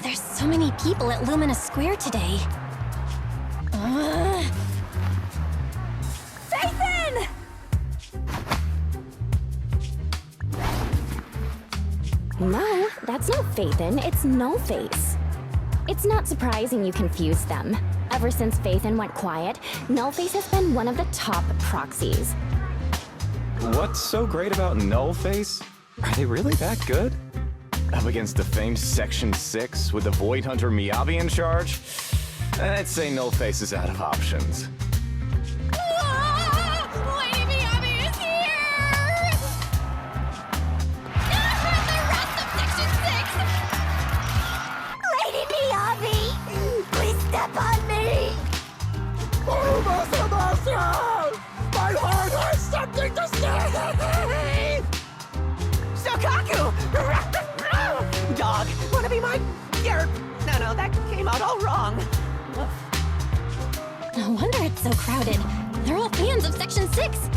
There's so many people at Lumina Square today. Jason! No, that's not Phaethon, it's Nullface. It's not surprising you confused them. Ever since Phaethon went quiet, Nullface has been one of the top proxies. What's so great about Nullface? Are they really that good? Up against the famed Section 6 with the Void Hunter Miyabi in charge? I'd say Nullface is out of options. Lady Miyabi is here! The rest of Section 6! Lady Miyabi! Please step on me! My heart has something to say! Shokaku! Dog, wanna be my... No, that came out all wrong. No wonder it's so crowded. They're all fans of Section 6.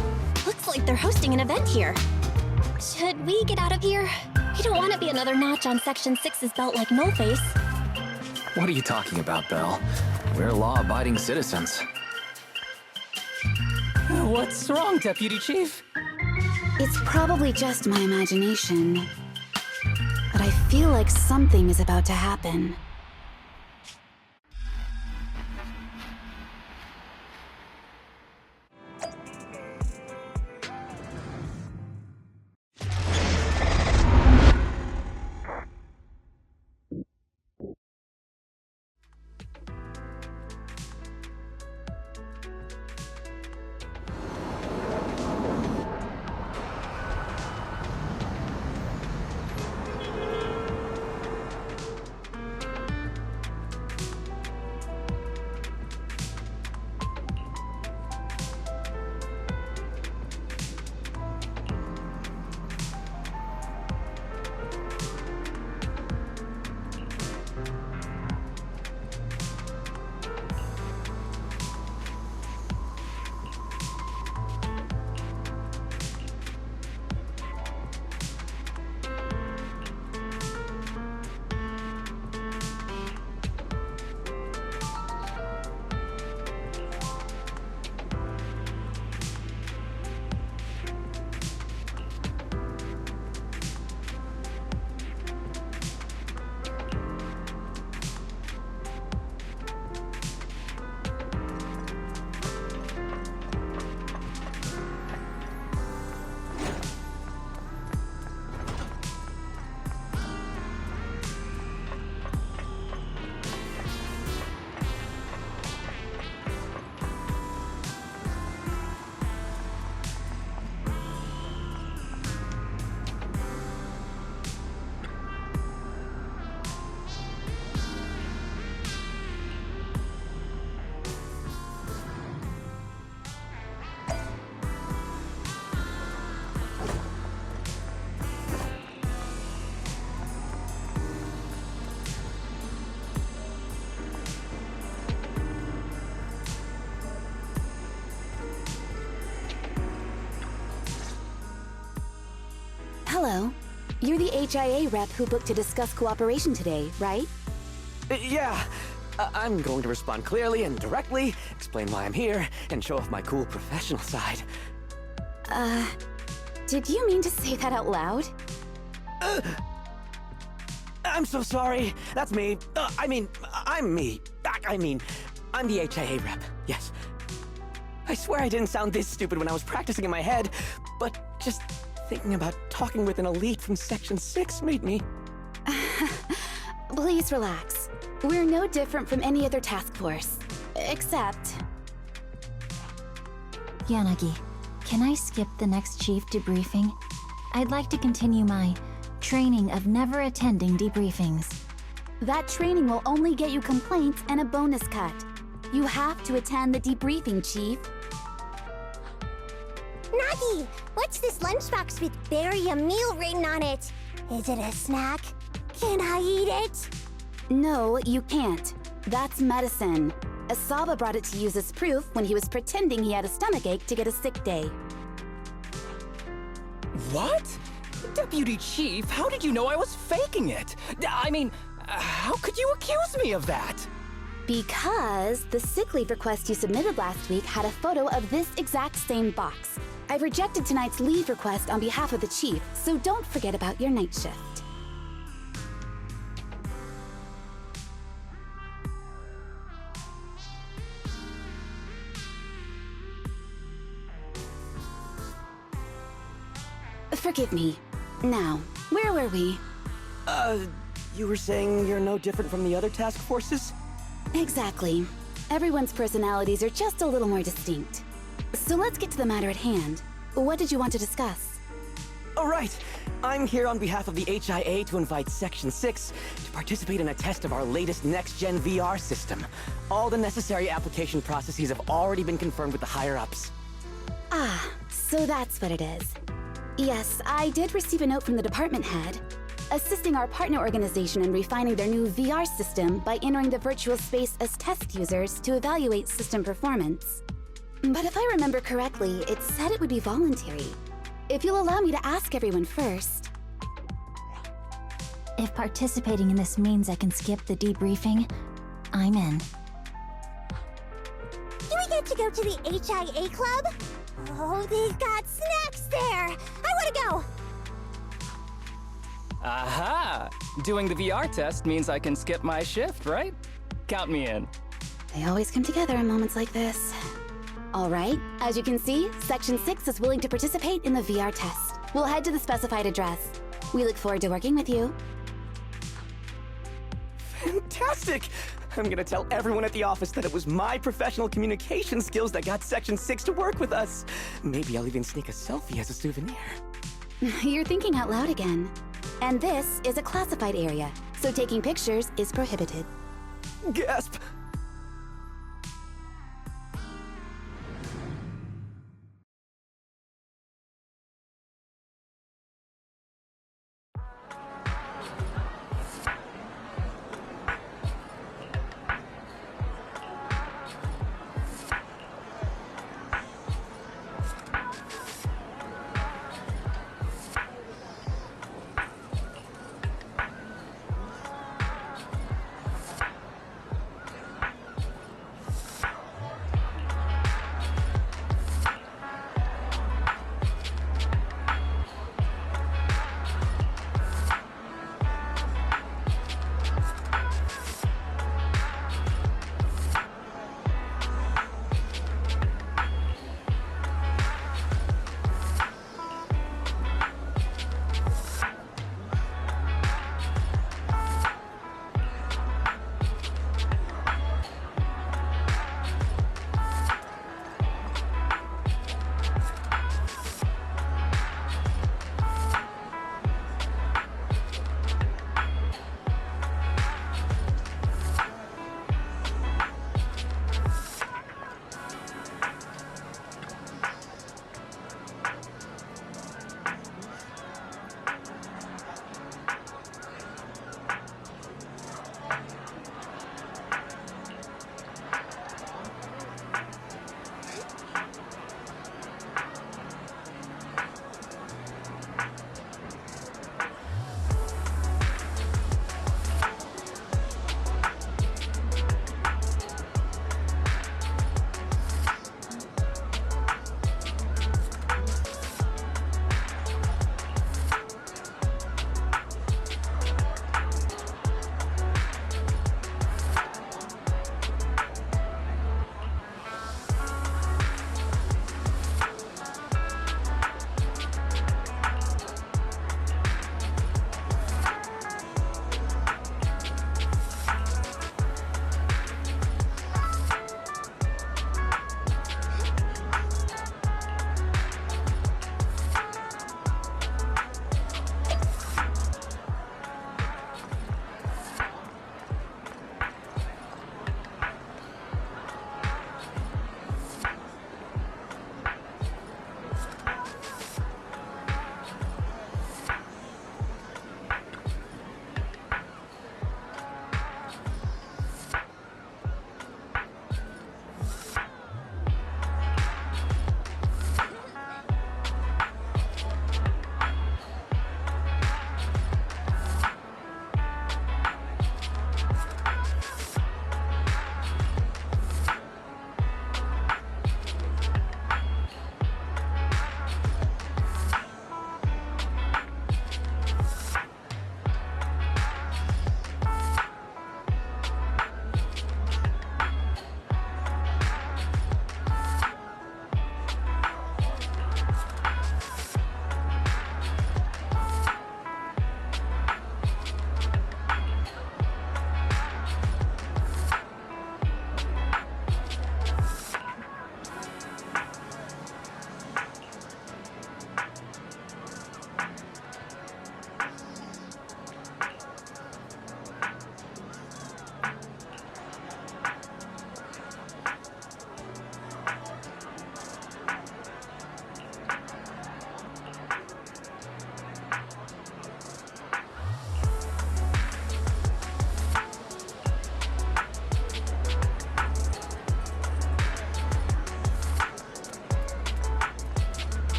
Looks like they're hosting an event here. Should we get out of here? We don't want to be another notch on Section 6's belt like Nullface. What are you talking about, Belle? We're law-abiding citizens. What's wrong, Deputy Chief? It's probably just my imagination, but I feel like something is about to happen. Hello. You're the HIA rep who booked to discuss cooperation today, right? Yeah. I'm going to respond clearly and directly, explain why I'm here, and show off my cool professional side. Did you mean to say that out loud? I'm so sorry. That's me. I'm me. I'm the HIA rep. Yes. I swear I didn't sound this stupid when I was practicing in my head, but just thinking about talking with an elite from Section 6 made me... Please relax. We're no different from any other task force. Except... Yanagi, can I skip the next chief debriefing? I'd like to continue my training of never attending debriefings. that training will only get you complaints and a bonus cut. You have to attend the debriefing, Chief. Nagi, what's this lunchbox with "bury a meal" written on it? Is it a snack? Can I eat it? No, you can't. That's medicine. Asaba brought it to use as proof when he was pretending he had a stomachache to get a sick day. What? Deputy Chief, how did you know I was faking it? I mean, How could you accuse me of that? Because the sick leave request you submitted last week had a photo of this exact same box. I've rejected tonight's leave request on behalf of the chief, so don't forget about your night shift. Forgive me. Now, where were we? You were saying you're no different from the other task forces? Exactly. Everyone's personalities are just a little more distinct. So let's get to the matter at hand. What did you want to discuss? All right. I'm here on behalf of the HIA to invite Section 6 to participate in a test of our latest next-gen VR system. All the necessary application processes have already been confirmed with the higher-ups. Ah, so that's what it is. Yes, I did receive a note from the department head, assisting our partner organization in refining their new VR system by entering the virtual space as test users to evaluate system performance. But if I remember correctly, it said it would be voluntary. If you'll allow me to ask everyone first. If participating in this means I can skip the debriefing, I'm in. Do we get to go to the HIA club? Oh, they've got snacks there! I want to go! Aha! Doing the VR test means I can skip my shift, right? Count me in. They always come together in moments like this. All right, as you can see, Section 6 is willing to participate in the VR test. We'll head to the specified address. We look forward to working with you. Fantastic! I'm gonna tell everyone at the office that it was my professional communication skills that got Section 6 to work with us. Maybe I'll even sneak a selfie as a souvenir. You're thinking out loud again. And this is a classified area, so taking pictures is prohibited. Gasp!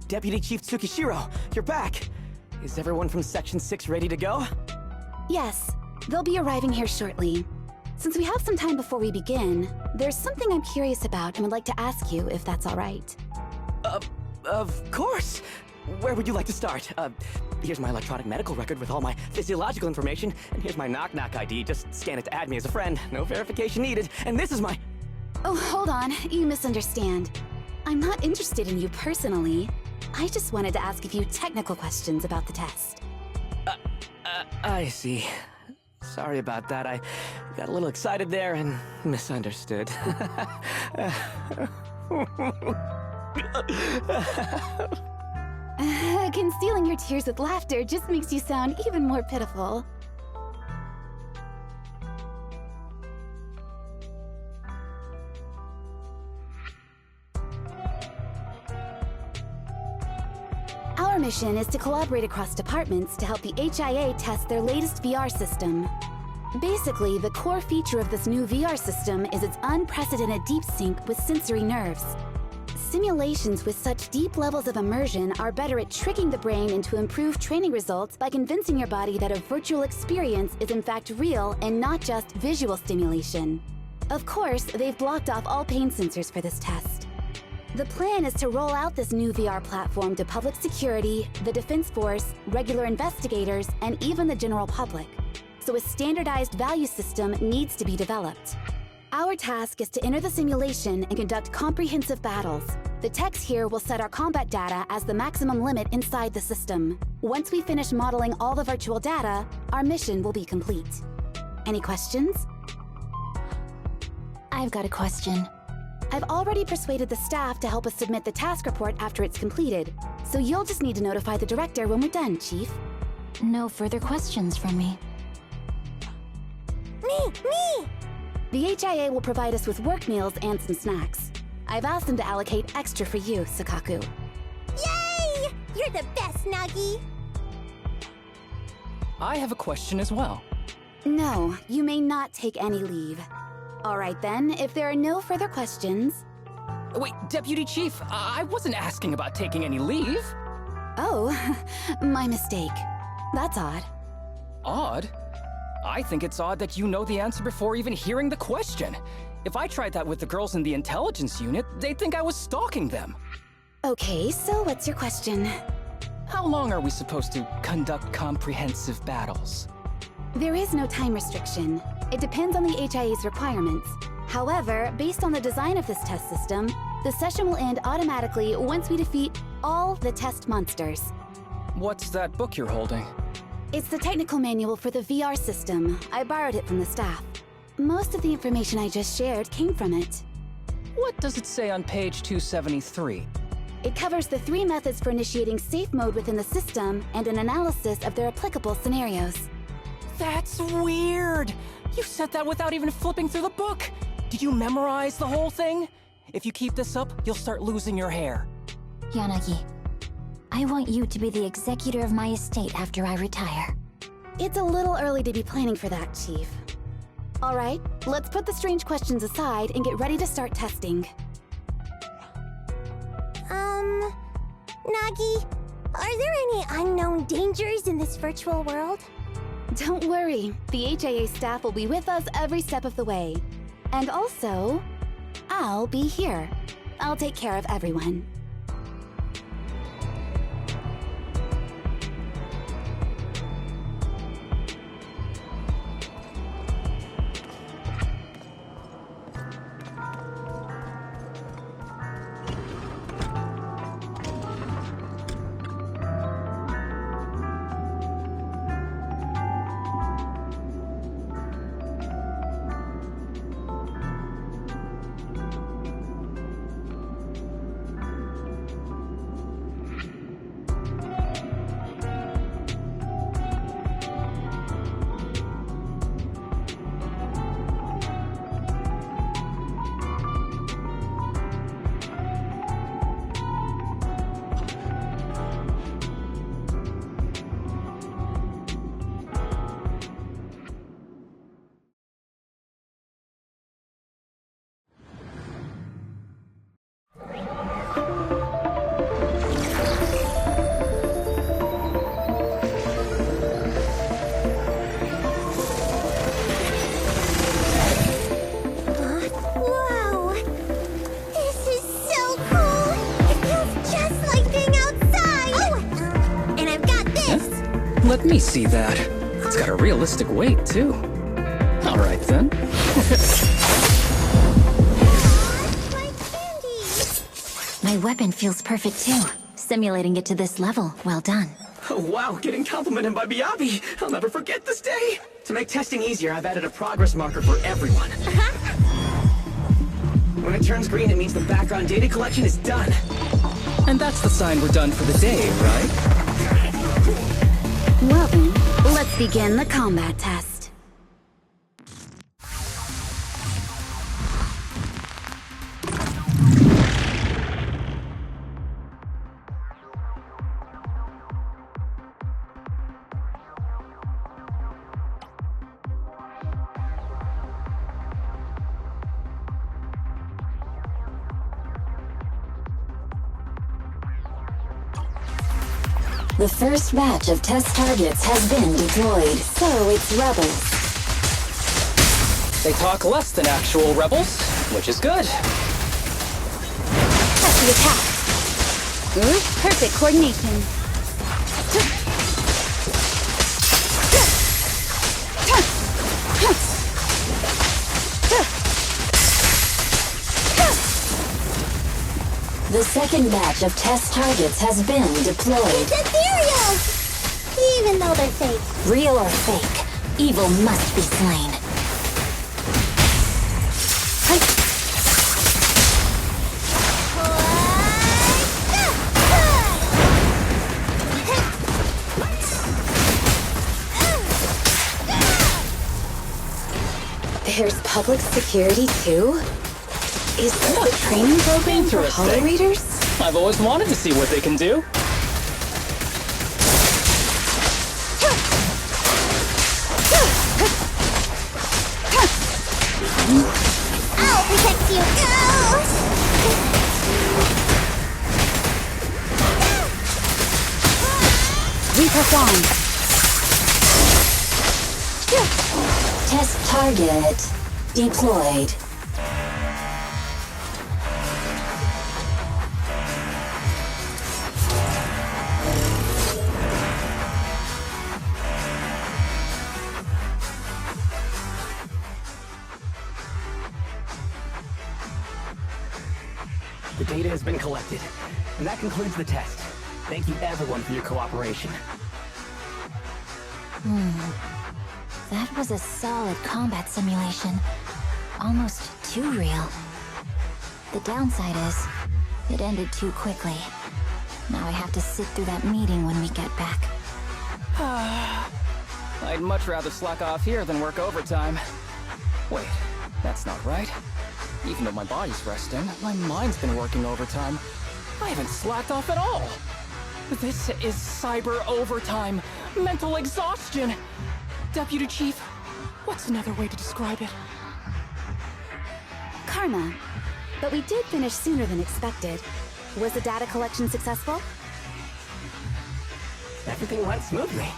Deputy Chief Tsukishiro, you're back! Is everyone from Section 6 ready to go? Yes, they'll be arriving here shortly. Since we have some time before we begin, there's something I'm curious about and would like to ask you if that's all right. Of course! Where would you like to start? Here's my electronic medical record with all my physiological information, and here's my knock-knock ID. Just scan it to add me as a friend. No verification needed. And this is my... Oh, hold on. You misunderstand. I'm not interested in you personally. I just wanted to ask a few technical questions about the test. I see. Sorry about that. I got a little excited there and misunderstood. Concealing your tears with laughter just makes you sound even more pitiful. Our mission is to collaborate across departments to help the HIA test their latest VR system. Basically, the core feature of this new VR system is its unprecedented deep sync with sensory nerves. Simulations with such deep levels of immersion are better at tricking the brain into improved training results by convincing your body that a virtual experience is in fact real and not just visual stimulation. Of course, they've blocked off all pain sensors for this test. The plan is to roll out this new VR platform to public security, the Defense Force, regular investigators, and even the general public. So a standardized value system needs to be developed. Our task is to enter the simulation and conduct comprehensive battles. The techs here will set our combat data as the maximum limit inside the system. Once we finish modeling all the virtual data, our mission will be complete. Any questions? I've got a question. I've already persuaded the staff to help us submit the task report after it's completed, so you'll just need to notify the director when we're done, Chief. No further questions from me. Me! The HIA will provide us with work meals and some snacks. I've asked them to allocate extra for you, Sakaku. Yay! You're the best, Nagi! I have a question as well. No, you may not take any leave. All right then, if there are no further questions... Wait, Deputy Chief, I wasn't asking about taking any leave. Oh, my mistake. That's odd. Odd? I think it's odd that you know the answer before even hearing the question. If I tried that with the girls in the intelligence unit, they'd think I was stalking them. Okay, so what's your question? How long are we supposed to conduct comprehensive battles? There is no time restriction. It depends on the HIA's requirements. However, based on the design of this test system, the session will end automatically once we defeat all the test monsters. What's that book you're holding? It's the technical manual for the VR system. I borrowed it from the staff. Most of the information I just shared came from it. What does it say on page 273? It covers the 3 methods for initiating safe mode within the system and an analysis of their applicable scenarios. That's weird! You said that without even flipping through the book! Did you memorize the whole thing? If you keep this up, you'll start losing your hair. Yanagi, I want you to be the executor of my estate after I retire. It's a little early to be planning for that, Chief. All right, let's put the strange questions aside and get ready to start testing. Nagi, are there any unknown dangers in this virtual world? Don't worry, the HIA staff will be with us every step of the way. And also, I'll be here. I'll take care of everyone. me see that. It's got a realistic weight, too. Alright then. My weapon feels perfect too. Simulating it to this level, well done. Oh wow, getting complimented by Miyabi! I'll never forget this day! To make testing easier, I've added a progress marker for everyone. When it turns green, it means the background data collection is done. And that's the sign we're done for the day, right? Well then, let's begin the combat test. The first batch of test targets has been deployed. So it's rebels. They talk less than actual rebels, which is good. That's the attack. Good, perfect coordination. The second batch of test targets has been deployed. It's ethereal! Even though they're fake. Real or fake, evil must be slain. There's public security too? Is this a training program for holo readers? I've always wanted to see what they can do. I'll protect you! Repress on. Test target deployed. The data has been collected, and that concludes the test. Thank you everyone for your cooperation. That was a solid combat simulation. Almost too real. The downside is, it ended too quickly. Now I have to sit through that meeting when we get back. I'd much rather slack off here than work overtime. Wait, that's not right. Even though my body's resting, my mind's been working overtime. I haven't slacked off at all. This is cyber overtime. Mental exhaustion. Deputy Chief, what's another way to describe it? Karma. But we did finish sooner than expected. Was the data collection successful? Everything went smoothly.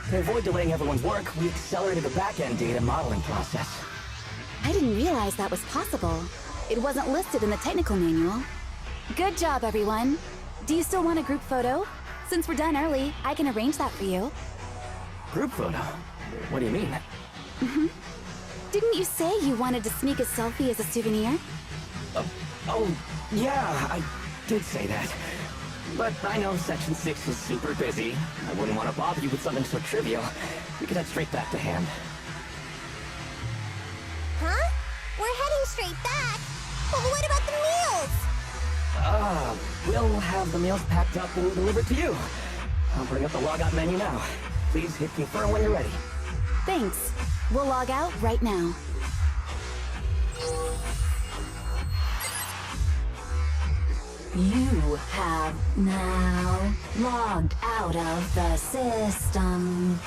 To avoid delaying everyone's work, we accelerated the back-end data modeling process. I didn't realize that was possible. It wasn't listed in the technical manual. Good job, everyone. Do you still want a group photo? Since we're done early, I can arrange that for you. Group photo? What do you mean? Didn't you say you wanted to sneak a selfie as a souvenir? Oh, yeah, I did say that. But I know Section 6 is super busy. I wouldn't want to bother you with something so trivial. We could head straight back to hand. Huh? We're heading straight back. But what about the meals? We'll have the meals packed up and delivered to you. I'll bring up the logout menu now. Please hit confirm when you're ready. Thanks. We'll log out right now. You have now logged out of the system.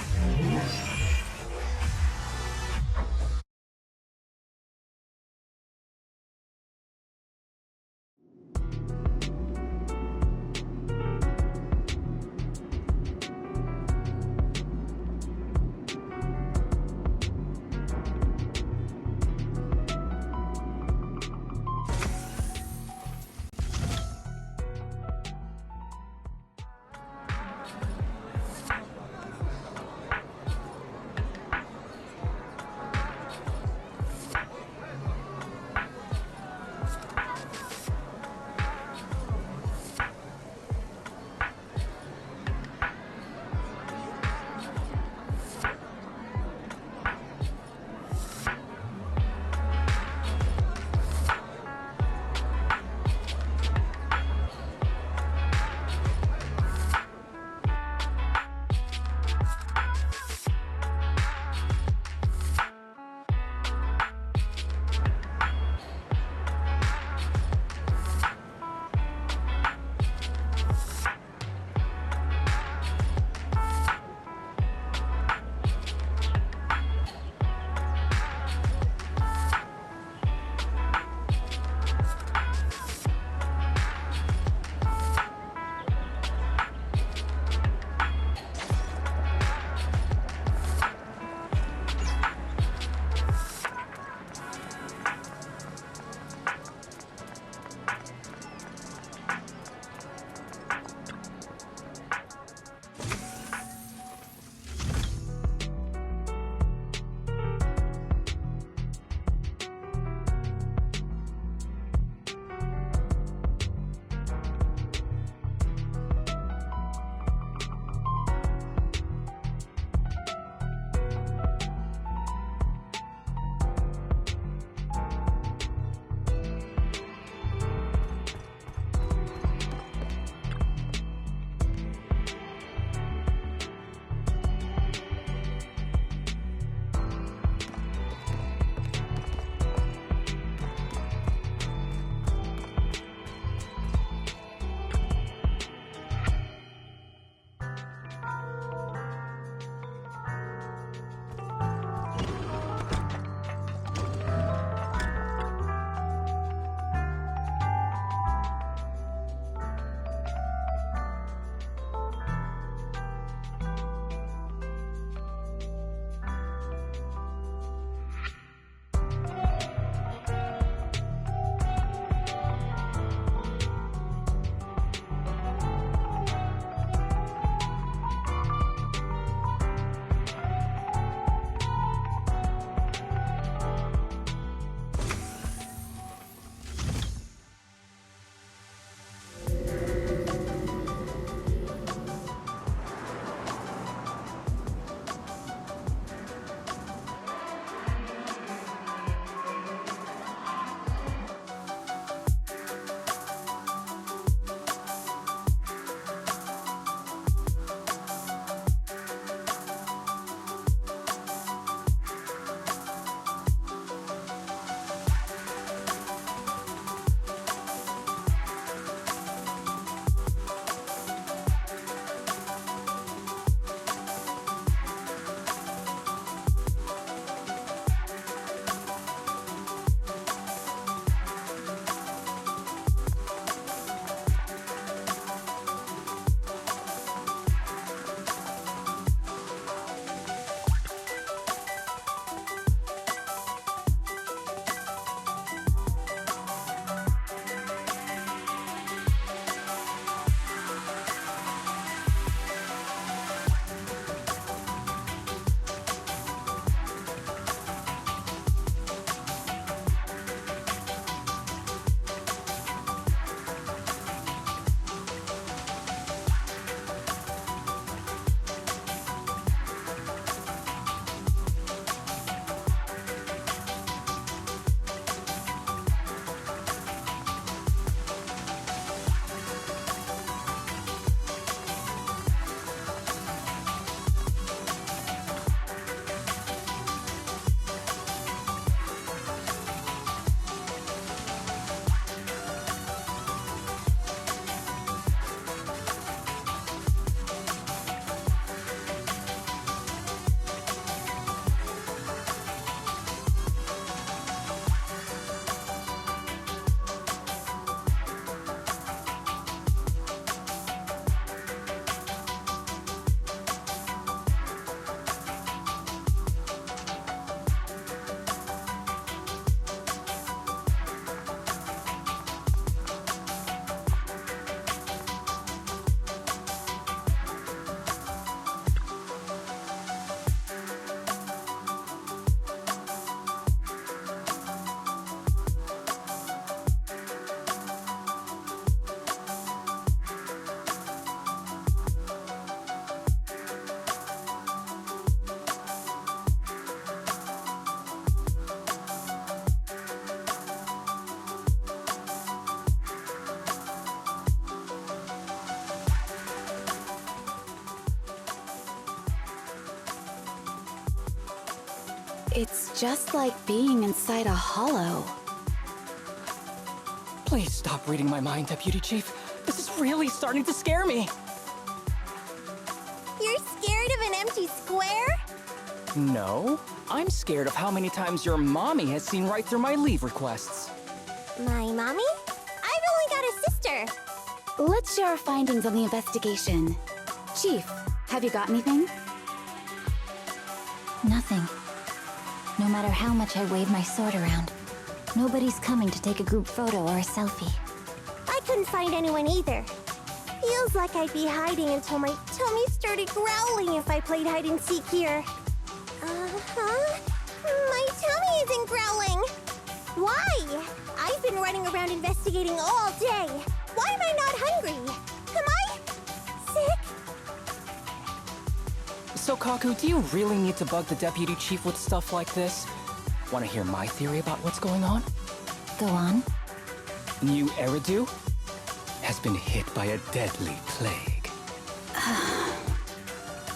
It's just like being inside a hollow. Please stop reading my mind, Deputy Chief. This is really starting to scare me. You're scared of an empty square? No, I'm scared of how many times your mommy has seen right through my leave requests. My mommy? I've only got a sister. Let's share our findings on the investigation. Chief, have you got anything? Nothing. No matter how much I wave my sword around, nobody's coming to take a group photo or a selfie. I couldn't find anyone either. Feels like I'd be hiding until my tummy started growling if I played hide and seek here. Uh-huh. My tummy isn't growling. Why? I've been running around investigating all day. Why am I not hungry? Am I sick? So, Kaku, do you really need to bug the Deputy Chief with stuff like this? Want to hear my theory about what's going on? Go on. New Eridu has been hit by a deadly plague.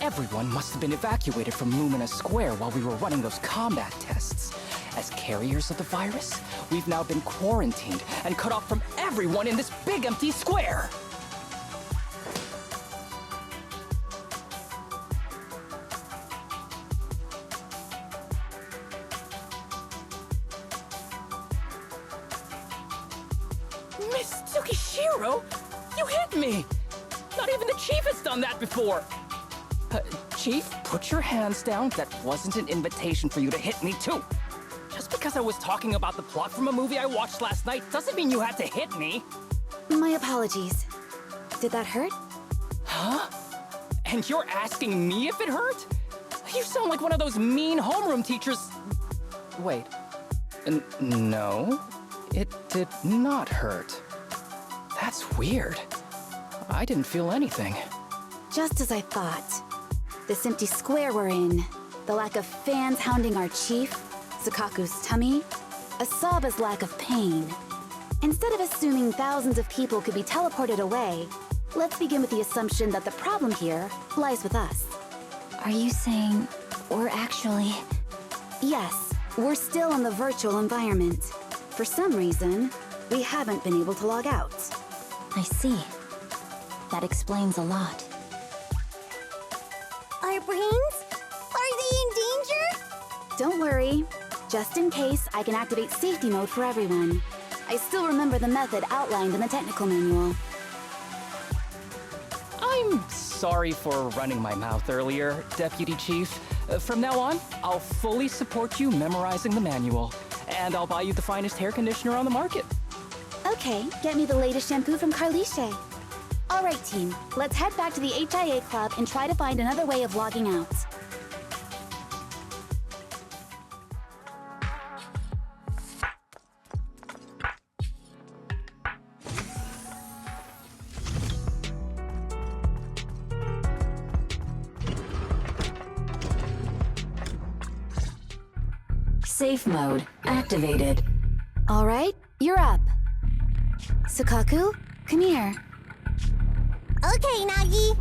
Everyone must have been evacuated from Lumina Square while we were running those combat tests. As carriers of the virus, we've now been quarantined and cut off from everyone in this big empty square. Miss Tsukishiro, you hit me! Not even the Chief has done that before! Chief, put your hands down. That wasn't an invitation for you to hit me too. Just because I was talking about the plot from a movie I watched last night doesn't mean you had to hit me. My apologies. Did that hurt? Huh? And you're asking me if it hurt? You sound like one of those mean homeroom teachers. Wait. No, it did not hurt. That's weird. I didn't feel anything. Just as I thought. This empty square we're in, the lack of fans hounding our chief, Sukaku's tummy, Asaba's lack of pain. Instead of assuming thousands of people could be teleported away, let's begin with the assumption that the problem here lies with us. Are you saying we're actually... Yes, we're still in the virtual environment. For some reason, we haven't been able to log out. I see. That explains a lot. Our brains? Are they in danger? Don't worry. Just in case, I can activate safety mode for everyone. I still remember the method outlined in the technical manual. I'm sorry for running my mouth earlier, Deputy Chief. From now on, I'll fully support you memorizing the manual. And I'll buy you the finest hair conditioner on the market. Okay, get me the latest shampoo from Carliche. All right, team. Let's head back to the HIA Club and try to find another way of logging out. Safe mode activated. All right, you're up. Sukaku, come here. Okay, Nagi.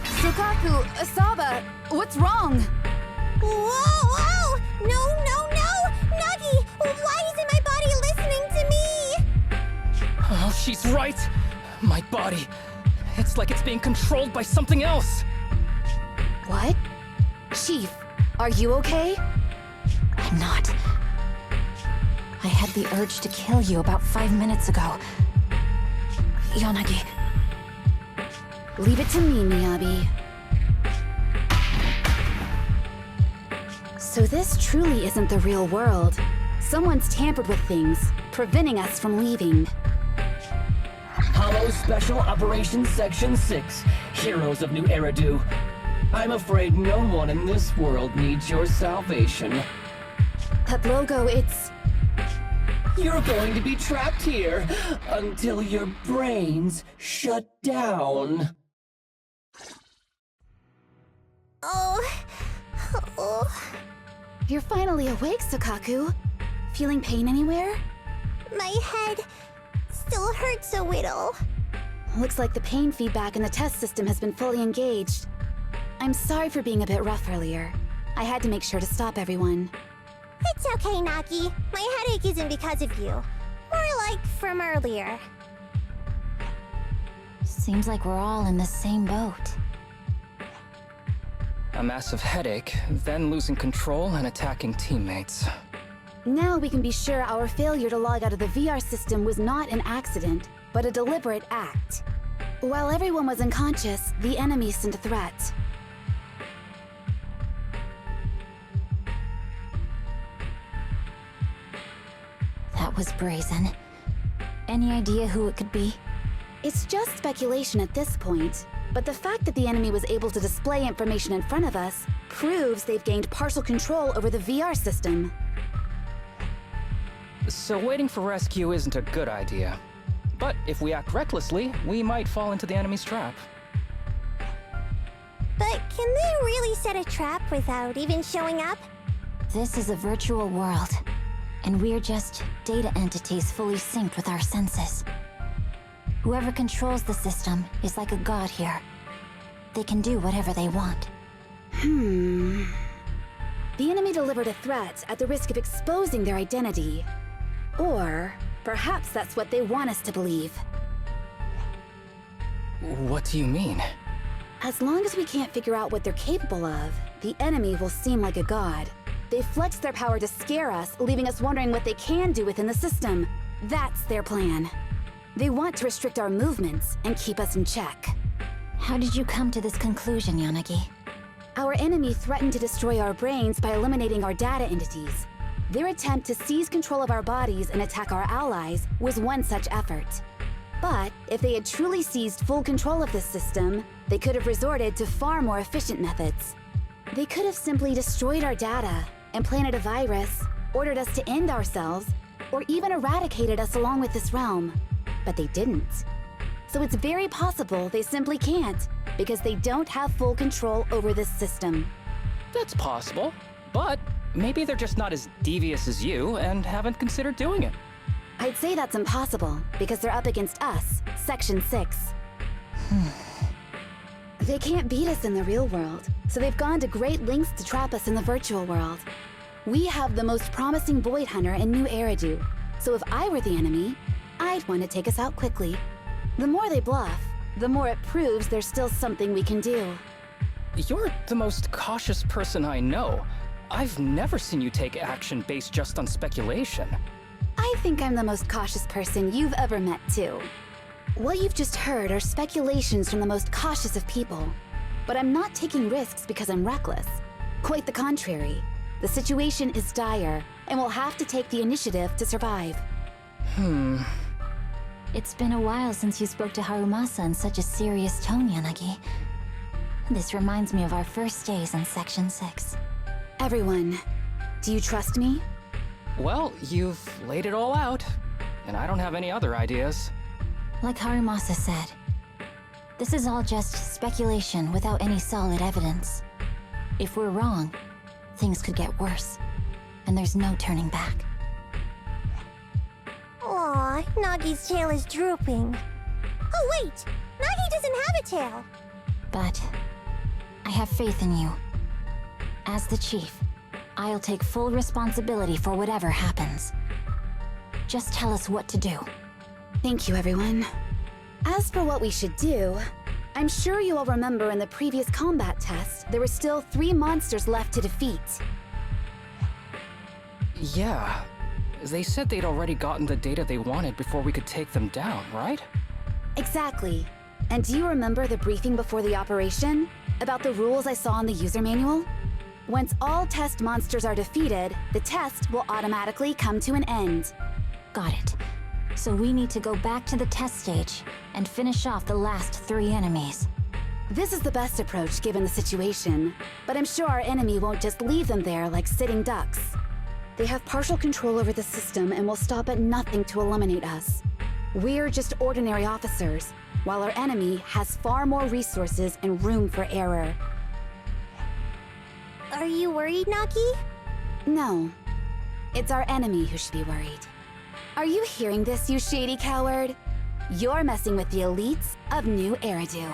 Sukaku, Asaba, what's wrong? Whoa, whoa! No! Nagi, why isn't my body listening to me? Oh, she's right. My body. It's like it's being controlled by something else. What? Chief, are you okay? I'm not. I had the urge to kill you about 5 minutes ago. Yanagi. Leave it to me, Miyabi. So this truly isn't the real world. Someone's tampered with things, preventing us from leaving. Hollow Special Operations Section 6, Heroes of New Eridu. I'm afraid no one in this world needs your salvation. That logo, it's... You're going to be trapped here until your brains shut down. Oh. You're finally awake, Sukaku. Feeling pain anywhere? My head still hurts a little. Looks like the pain feedback in the test system has been fully engaged. I'm sorry for being a bit rough earlier. I had to make sure to stop everyone. It's okay, Nagi. My headache isn't because of you. More like from earlier. Seems like we're all in the same boat. A massive headache, then losing control and attacking teammates. Now we can be sure our failure to log out of the VR system was not an accident, but a deliberate act. While everyone was unconscious, the enemy sent a threat. That was brazen. Any idea who it could be? It's just speculation at this point, but the fact that the enemy was able to display information in front of us proves they've gained partial control over the VR system. So waiting for rescue isn't a good idea. But if we act recklessly, we might fall into the enemy's trap. But can they really set a trap without even showing up? This is a virtual world, and we're just data entities fully synced with our senses. Whoever controls the system is like a god here. They can do whatever they want. The enemy delivered a threat at the risk of exposing their identity. Or perhaps that's what they want us to believe. What do you mean? As long as we can't figure out what they're capable of, the enemy will seem like a god. They flex their power to scare us, leaving us wondering what they can do within the system. That's their plan. They want to restrict our movements and keep us in check. How did you come to this conclusion, Yanagi? Our enemy threatened to destroy our brains by eliminating our data entities. Their attempt to seize control of our bodies and attack our allies was one such effort. But if they had truly seized full control of this system, they could have resorted to far more efficient methods. They could have simply destroyed our data, implanted a virus, ordered us to end ourselves, or even eradicated us along with this realm. But they didn't. So it's very possible they simply can't, because they don't have full control over this system. That's possible, but maybe they're just not as devious as you and haven't considered doing it. I'd say that's impossible, because they're up against us, Section 6. They can't beat us in the real world, so they've gone to great lengths to trap us in the virtual world. We have the most promising Void Hunter in New Eridu, so if I were the enemy, I'd want to take us out quickly. The more they bluff, the more it proves there's still something we can do. You're the most cautious person I know. I've never seen you take action based just on speculation. I think I'm the most cautious person you've ever met, too. What you've just heard are speculations from the most cautious of people. But I'm not taking risks because I'm reckless. Quite the contrary. The situation is dire, and we'll have to take the initiative to survive. It's been a while since you spoke to Harumasa in such a serious tone, Yanagi. This reminds me of our first days in Section 6. Everyone, do you trust me? Well, you've laid it all out, and I don't have any other ideas. Like Harumasa said, this is all just speculation without any solid evidence. If we're wrong, things could get worse, and there's no turning back. Aw, Nagi's tail is drooping. Oh wait! Nagi doesn't have a tail! But I have faith in you. As the chief, I'll take full responsibility for whatever happens. Just tell us what to do. Thank you, everyone. As for what we should do, I'm sure you all remember in the previous combat test, there were still 3 monsters left to defeat. Yeah. They said they'd already gotten the data they wanted before we could take them down, right? Exactly. And do you remember the briefing before the operation? About the rules I saw in the user manual? Once all test monsters are defeated, the test will automatically come to an end. Got it. So we need to go back to the test stage and finish off the last 3 enemies. This is the best approach given the situation, but I'm sure our enemy won't just leave them there like sitting ducks. They have partial control over the system and will stop at nothing to eliminate us. We're just ordinary officers, while our enemy has far more resources and room for error. Are you worried, Nagi? No. It's our enemy who should be worried. Are you hearing this, you shady coward? You're messing with the elites of New Eridu.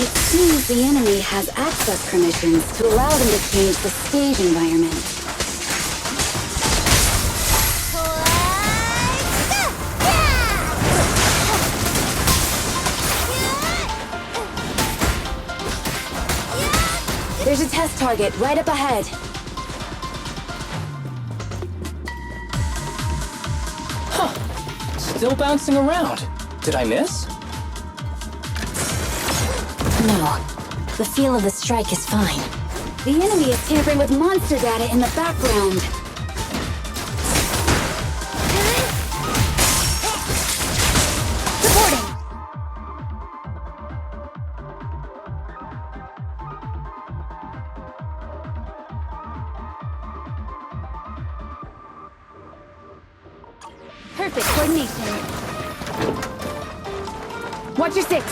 It seems the enemy has access permissions to allow them to change the stage environment. There's a test target right up ahead. Huh. Still bouncing around. Did I miss? No. The feel of the strike is fine. The enemy is tampering with monster data in the background. Supporting! Perfect coordination. Watch your six.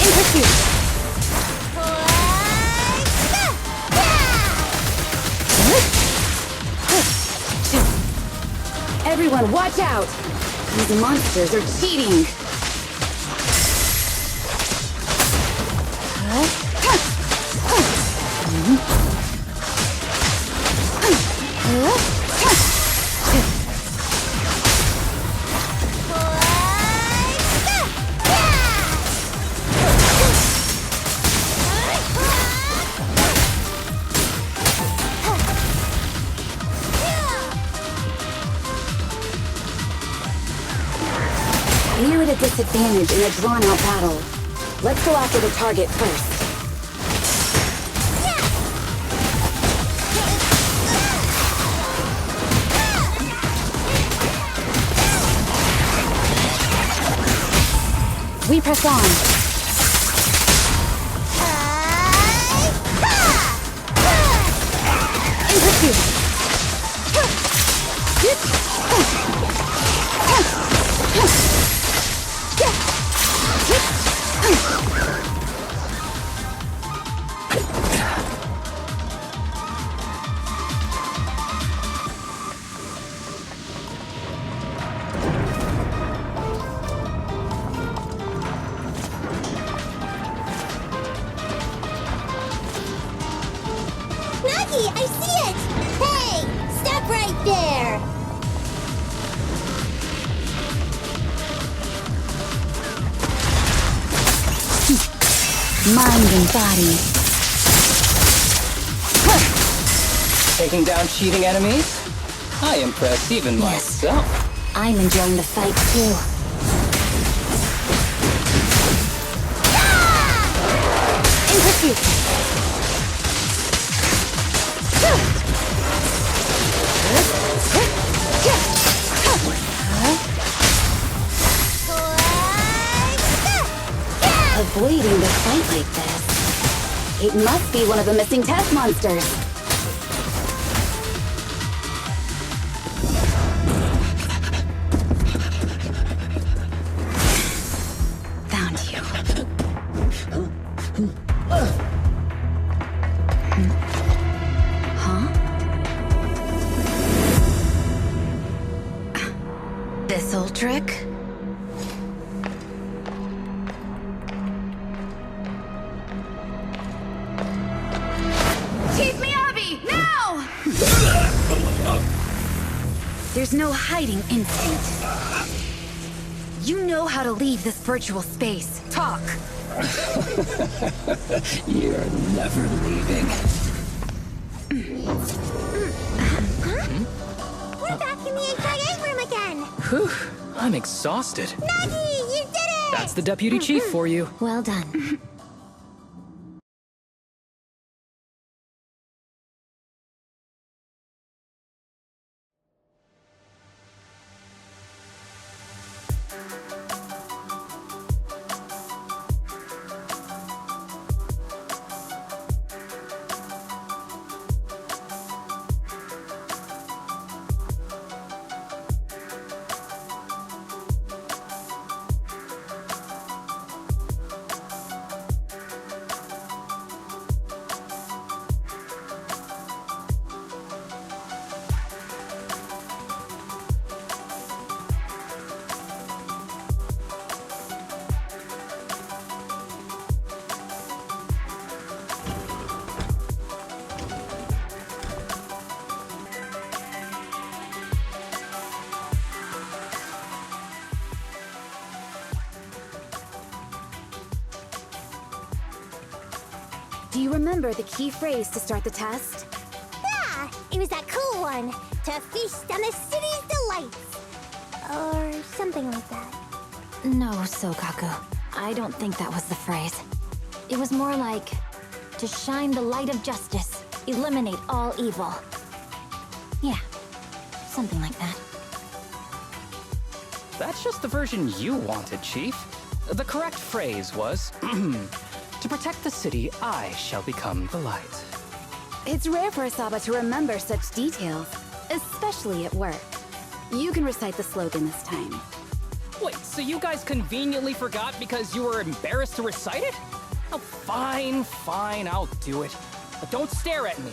In pursuit. Everyone, watch out! These monsters are cheating. We're at a disadvantage in a drawn-out battle. Let's go after the target first. We press on. In pursuit. I see it! Hey! Stop right there! Mind and body. Taking down cheating enemies? I impress even myself. I'm enjoying the fight too. In pursuit. Avoiding the fight like this. It must be one of the missing test monsters. Found you. trick? Chief Miyabi, now! There's no hiding instinct. You know how to leave this virtual space. Talk! You're never leaving. We're back in the HIA room again! Whew, I'm exhausted. Maggie, you did it! That's the deputy chief for you. Well done. Do you remember the key phrase to start the test? Yeah, it was that cool one. To feast on the city's delights. Or something like that. No, Sokaku. I don't think that was the phrase. It was more like, to shine the light of justice, eliminate all evil. Yeah, something like that. That's just the version you wanted, Chief. The correct phrase was, to protect the city, I shall become the light. It's rare for Asaba to remember such details, especially at work. You can recite the slogan this time. Wait, so you guys conveniently forgot because you were embarrassed to recite it? Oh, fine, I'll do it. But don't stare at me.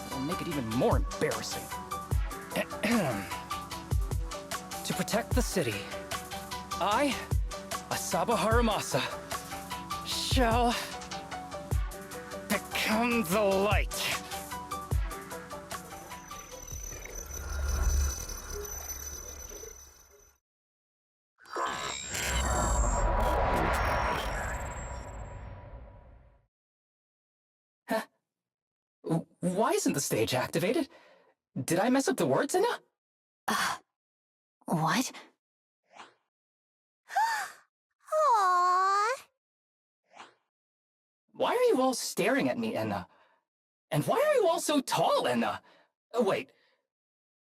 It'll make it even more embarrassing. To protect the city, I, Asaba Haramasa, shall become the light. Huh? Why isn't the stage activated? Did I mess up the words, Inna? What? Aww. Why are you all staring at me, Enna? And why are you all so tall, Enna? Wait,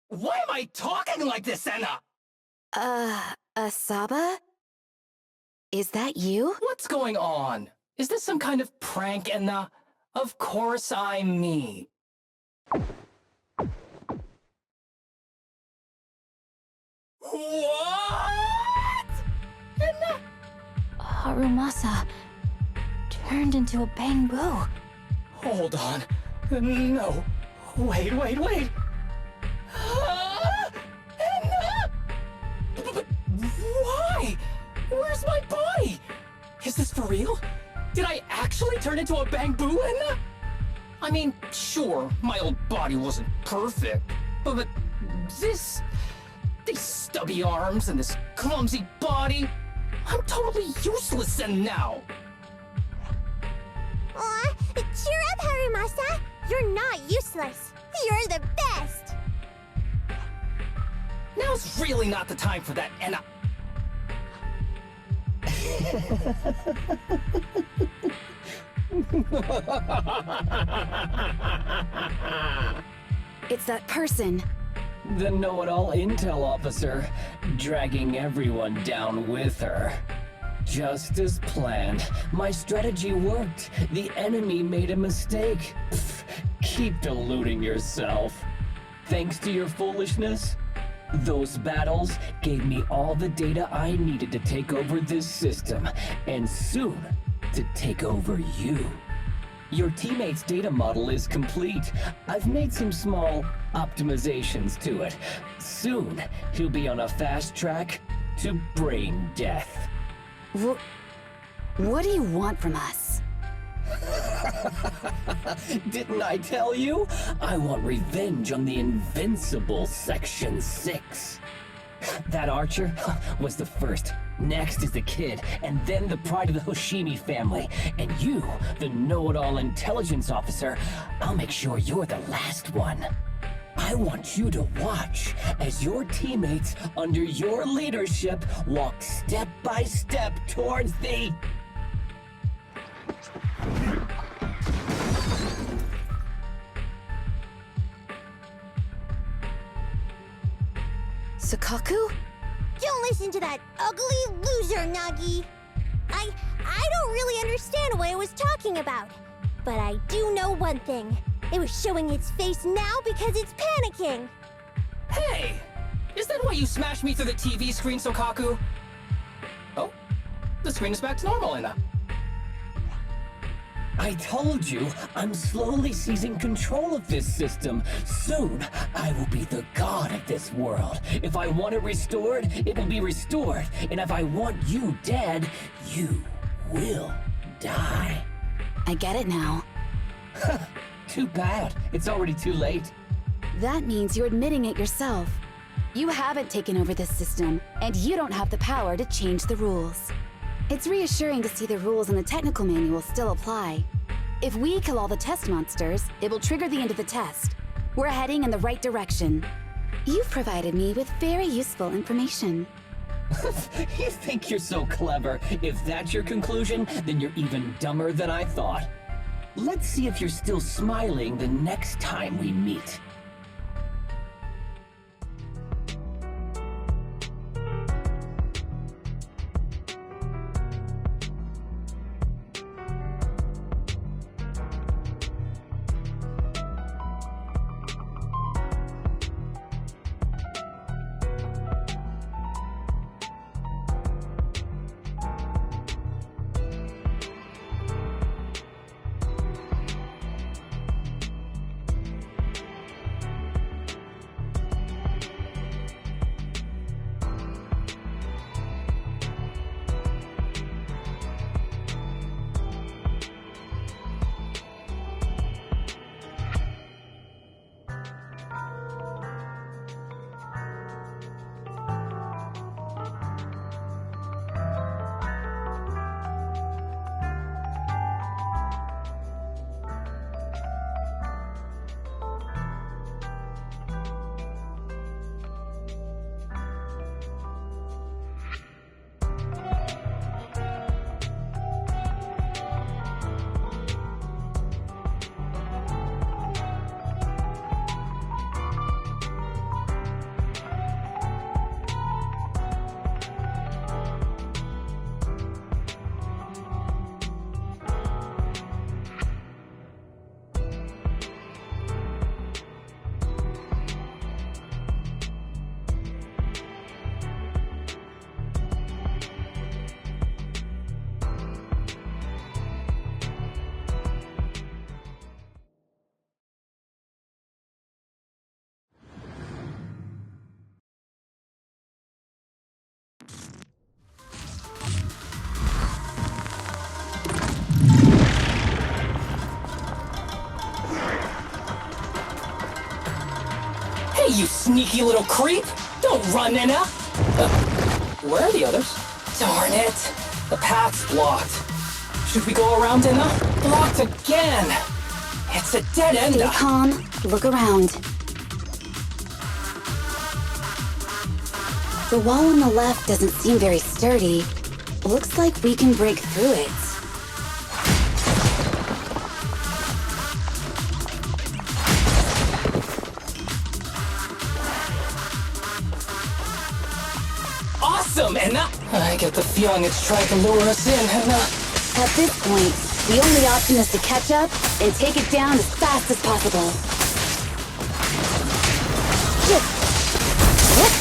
why am I talking like this, Enna? Asaba? Is that you? What's going on? Is this some kind of prank, Enna? Of course I'm me. What? Enna? Harumasa turned into a bamboo. Hold on. No. Wait. Enna? But why? Where's my body? Is this for real? Did I actually turn into a bamboo, Enna? I mean, sure, my old body wasn't perfect, but these stubby arms and this clumsy body, I'm totally useless now. Aw, cheer up, Harumasa. You're not useless. You're the best. Now's really not the time for that, Enna. It's that person. The know-it-all intel officer, dragging everyone down with her. Just as planned. My strategy worked. The enemy made a mistake. Pfft, keep deluding yourself. Thanks to your foolishness, those battles gave me all the data I needed to take over this system, and soon to take over you. Your teammate's data model is complete. I've made some small optimizations to it. Soon, he'll be on a fast track to brain death. What do you want from us? Didn't I tell you? I want revenge on the invincible Section 6. That archer was the first. Next is the kid, and then the pride of the Hoshimi family. And you, the know-it-all intelligence officer, I'll make sure you're the last one. I want you to watch as your teammates under your leadership walk step by step towards the... Sakaku? Don't listen to that ugly loser, Nagi. I don't really understand what it was talking about. But I do know one thing. It was showing its face now because it's panicking. Hey! Is that why you smashed me through the TV screen, Sokaku? Oh, the screen is back to normal, Inna. I told you, I'm slowly seizing control of this system. Soon, I will be the god of this world. If I want it restored, it will be restored. And if I want you dead, you will die. I get it now. Too bad. It's already too late. That means you're admitting it yourself. You haven't taken over this system, and you don't have the power to change the rules. It's reassuring to see the rules in the technical manual still apply. If we kill all the test monsters, it will trigger the end of the test. We're heading in the right direction. You've provided me with very useful information. You think you're so clever. If that's your conclusion, then you're even dumber than I thought. Let's see if you're still smiling the next time we meet. Hey, you sneaky little creep! Don't run, Inna! Where are the others? Darn it! The path's blocked. Should we go around, Inna? Blocked again! It's a dead end! Stay calm. Look around. The wall on the left doesn't seem very sturdy. Looks like we can break through it. Awesome, Inna! I get the feeling it's trying to lure us in, Inna. At this point, the only option is to catch up and take it down as fast as possible. Good. Good.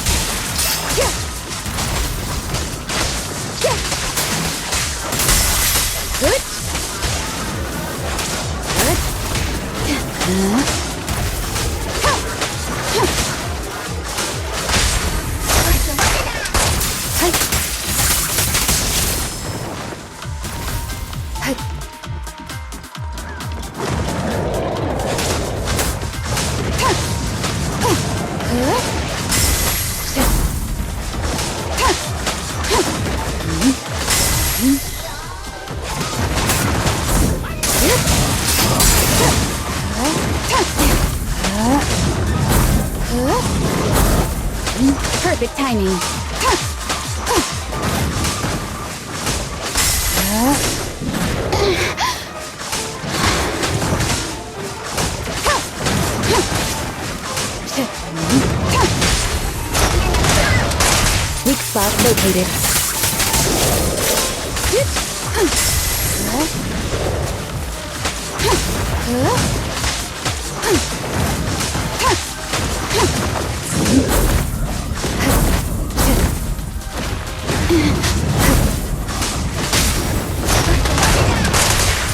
Perfect timing. Weak spot located.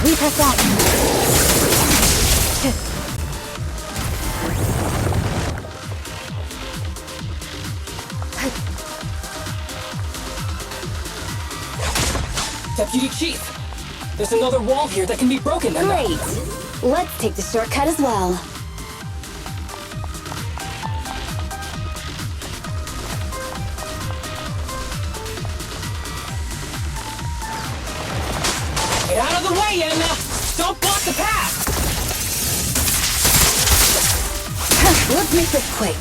We press on. Deputy Chief! There's another wall here that can be broken. Great! Let's take the shortcut as well. Get out of the way, Emma! Don't block the path! Let's make this quick.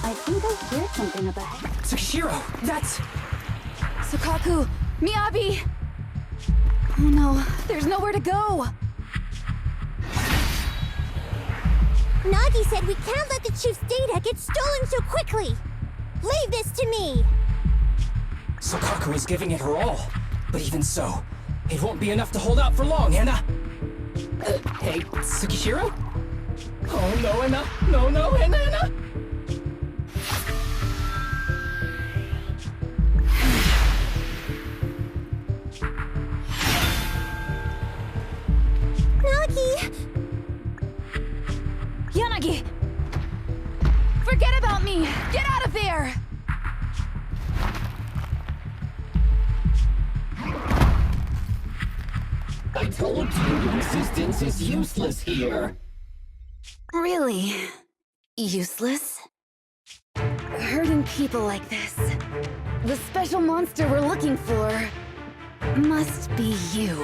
I think I hear something up ahead. Tsukishiro, that's... Sukaku! Miyabi! Oh no, there's nowhere to go! Nagi said we can't let the Chief's data get stolen so quickly! Leave this to me! Sukaku is giving it her all. But even so, it won't be enough to hold out for long, Anna! Hey, Tsukishiro? Oh no, Anna! No, no, Anna, Anna! Nagi! Yanagi! Forget about me! Get out of there! I told you your existence is useless here. Really? Useless? Hurting people like this. The special monster we're looking for must be you.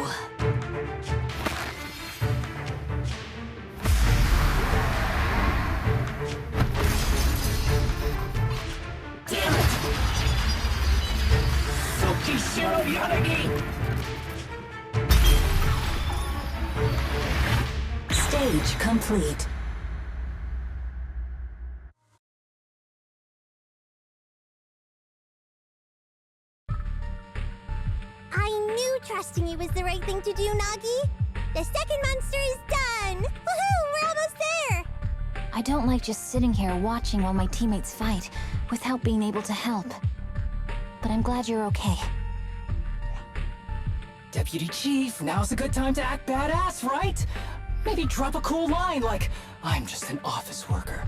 Damn it! Tsukishiro Yanagi! Stage complete. I knew trusting you was the right thing to do, Nagi! The second monster is done! Woohoo! We're almost there! I don't like just sitting here watching while my teammates fight without being able to help. But I'm glad you're okay. Deputy Chief, now's a good time to act badass, right? Maybe drop a cool line like, I'm just an office worker.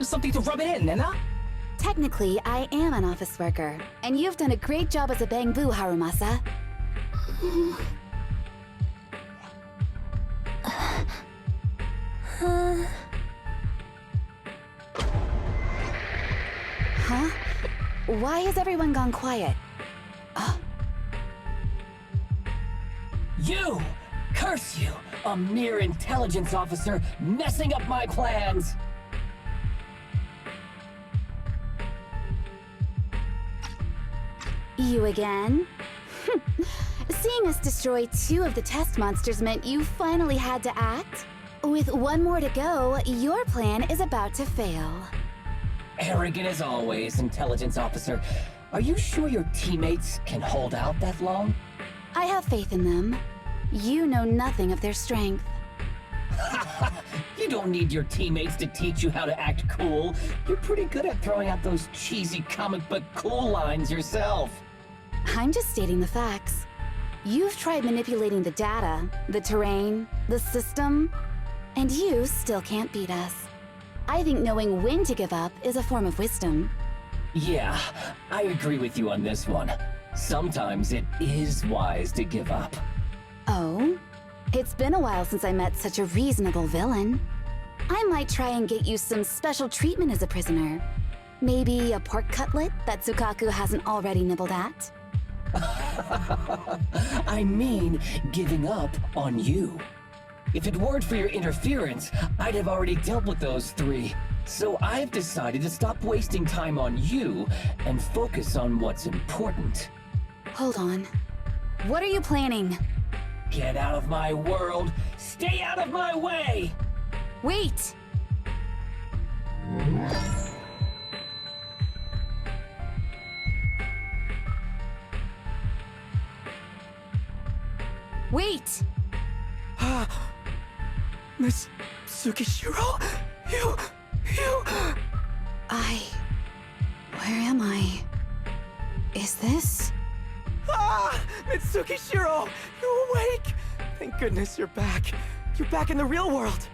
Something to rub it in, Nena? Technically, I am an office worker, and you've done a great job as a bangbu, Harumasa. Why has everyone gone quiet? You! Curse you! A mere intelligence officer messing up my plans! You again? Seeing us destroy 2 of the test monsters meant you finally had to act? With 1 more to go, your plan is about to fail. Arrogant as always, intelligence officer. Are you sure your teammates can hold out that long? I have faith in them. You know nothing of their strength. You don't need your teammates to teach you how to act cool. You're pretty good at throwing out those cheesy comic book cool lines yourself. I'm just stating the facts. You've tried manipulating the data, the terrain, the system, and you still can't beat us. I think knowing when to give up is a form of wisdom. Yeah, I agree with you on this one. Sometimes it is wise to give up. Oh? It's been a while since I met such a reasonable villain. I might try and get you some special treatment as a prisoner. Maybe a pork cutlet that Tsukaku hasn't already nibbled at? I mean, giving up on you. If it weren't for your interference, I'd have already dealt with those 3. So I've decided to stop wasting time on you and focus on what's important. Hold on. What are you planning? Get out of my world! Stay out of my way! Wait! Wait! Miss Tsukishiro? You... Where am I? Is this? Mitsukishiro! You're awake! Thank goodness you're back. You're back in the real world.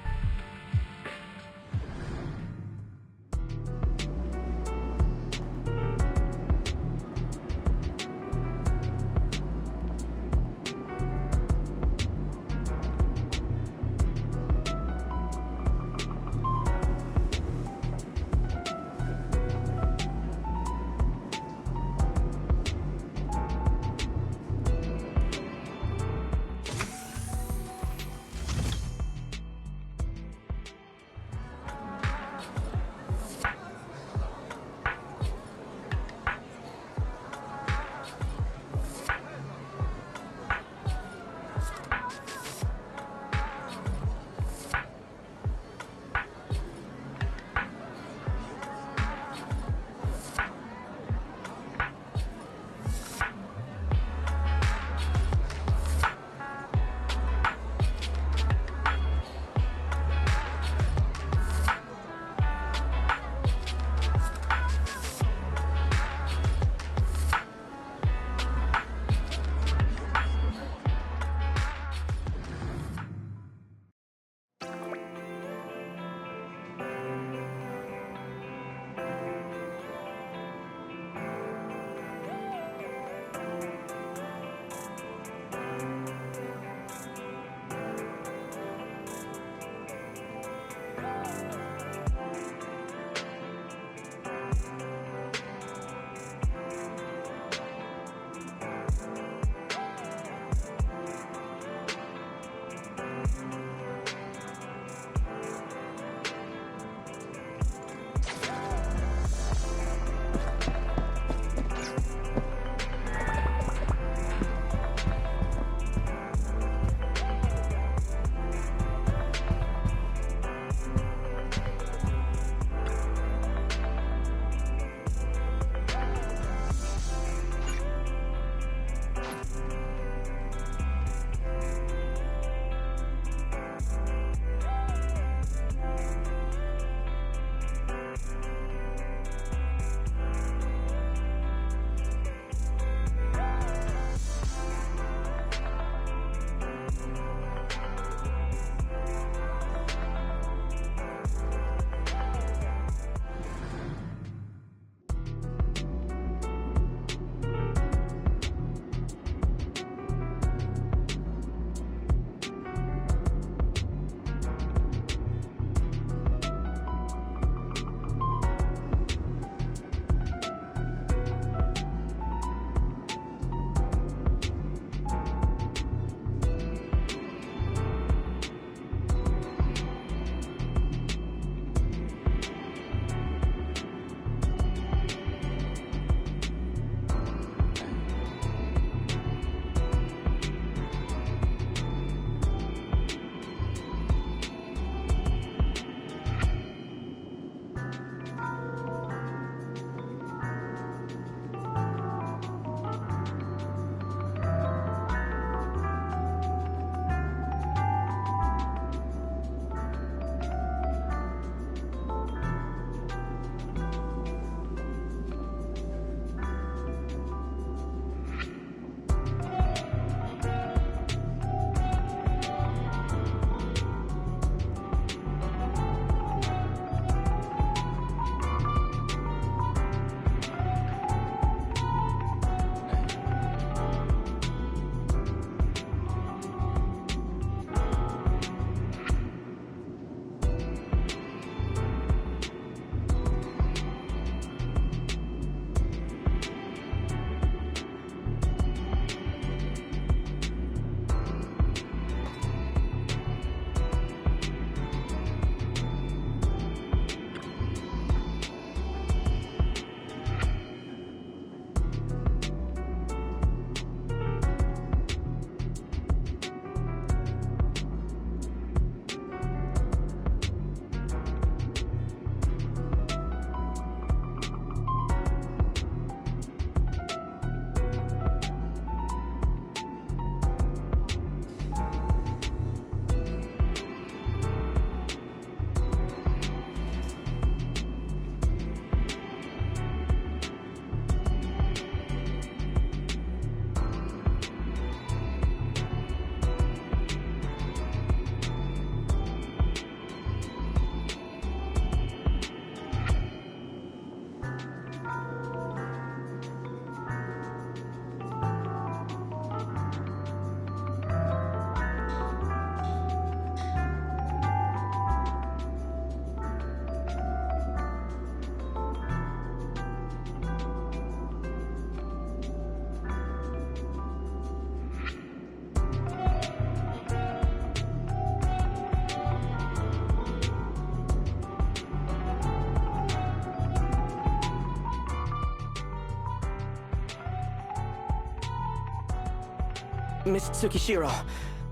Miss Tsukishiro,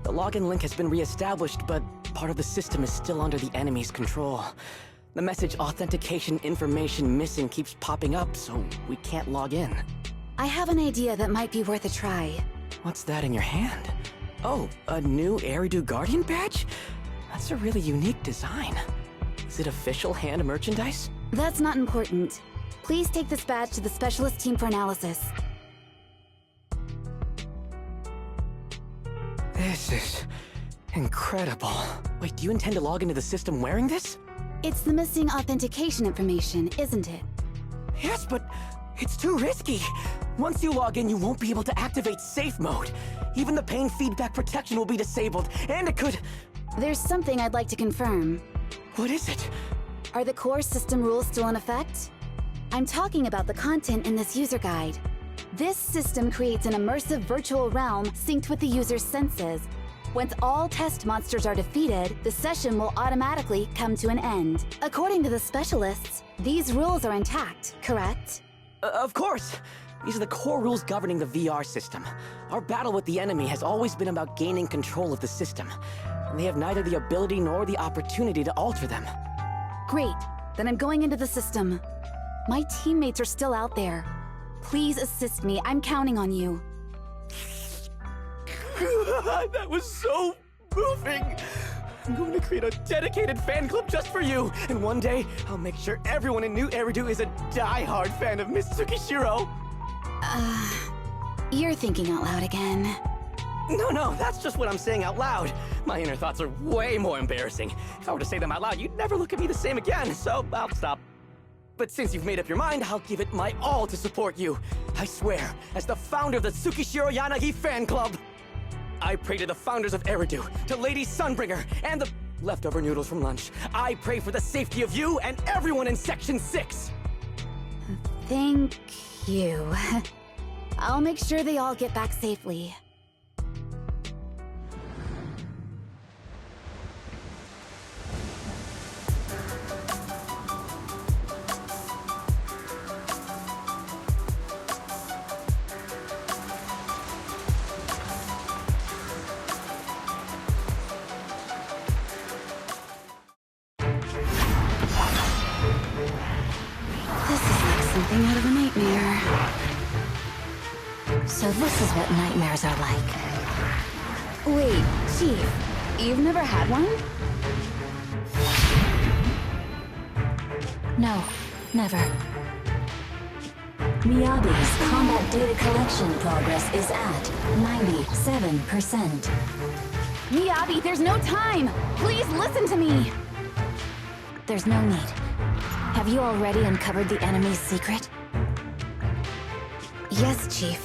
the login link has been re-established, but part of the system is still under the enemy's control. The message authentication information missing keeps popping up, so we can't log in. I have an idea that might be worth a try. What's that in your hand? Oh, a new Eridu Guardian badge? That's a really unique design. Is it official hand merchandise? That's not important. Please take this badge to the specialist team for analysis. This is incredible. Wait, do you intend to log into the system wearing this? It's the missing authentication information, isn't it? Yes, but it's too risky. Once you log in, you won't be able to activate safe mode. Even the pain feedback protection will be disabled, and it could... There's something I'd like to confirm. What is it? Are the core system rules still in effect? I'm talking about the content in this user guide. This system creates an immersive virtual realm synced with the user's senses. Once all test monsters are defeated, the session will automatically come to an end. According to the specialists, these rules are intact, correct? Of course! These are the core rules governing the VR system. Our battle with the enemy has always been about gaining control of the system, and they have neither the ability nor the opportunity to alter them. Great, then I'm going into the system. My teammates are still out there. Please assist me, I'm counting on you. That was so moving! I'm going to create a dedicated fan club just for you, and one day, I'll make sure everyone in New Eridu is a die-hard fan of Miss Tsukishiro! You're thinking out loud again. No, that's just what I'm saying out loud. My inner thoughts are way more embarrassing. If I were to say them out loud, you'd never look at me the same again, so I'll stop. But since you've made up your mind, I'll give it my all to support you. I swear, as the founder of the Tsukishiro Yanagi fan club, I pray to the founders of Eridu, to Lady Sunbringer, and the leftover noodles from lunch. I pray for the safety of you and everyone in Section 6! Thank you. I'll make sure they all get back safely. Something out of a nightmare. So this is what nightmares are like. Wait, Chief, you've never had one? No, never. Miyabi's combat data collection progress is at 97%. Miyabi, there's no time! Please listen to me! There's no need. Have you already uncovered the enemy's secret? Yes, Chief.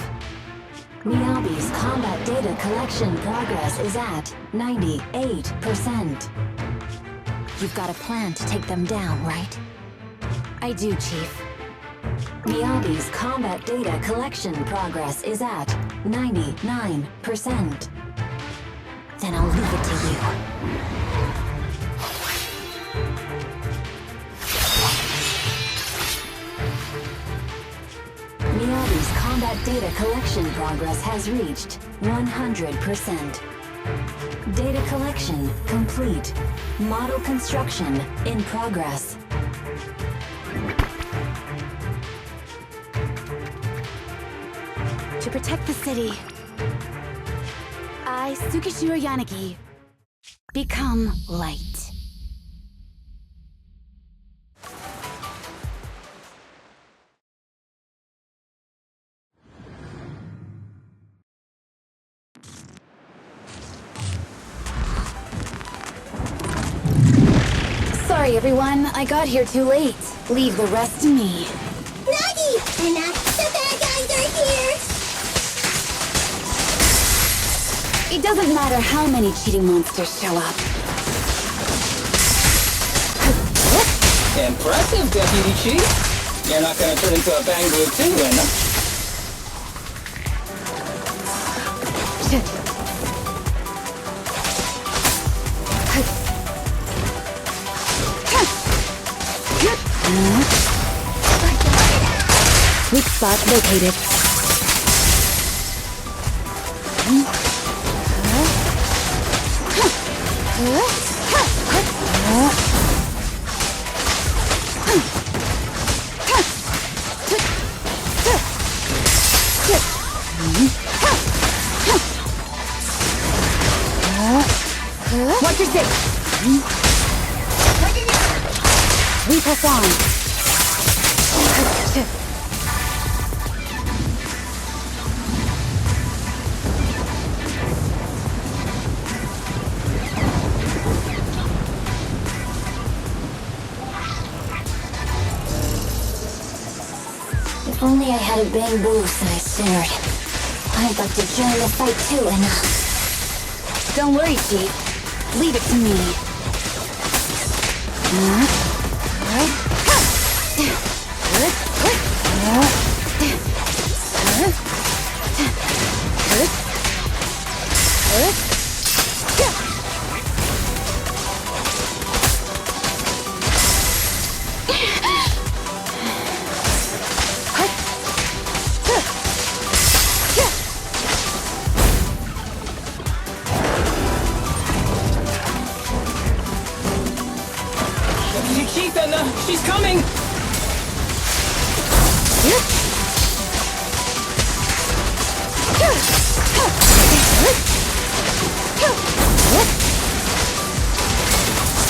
Miyabi's combat data collection progress is at 98%. You've got a plan to take them down, right? I do, Chief. Miyabi's combat data collection progress is at 99%. Then I'll leave it to you. Miyabi's combat data collection progress has reached 100%. Data collection complete. Model construction in progress. To protect the city, I, Tsukishiro Yanagi, become light. Sorry, everyone. I got here too late. Leave the rest to me. Nagi! Enough! The bad guys are here! It doesn't matter how many cheating monsters show up. Impressive, Deputy Chief. You're not gonna turn into a Bangalore too, Lena. Weak spot located. Watch your six. We press on. If only I had a bang boost and I stared. I'd like to join the fight too, Anna. Don't worry, Chief. Leave it to me. Chief, Anna! She's coming!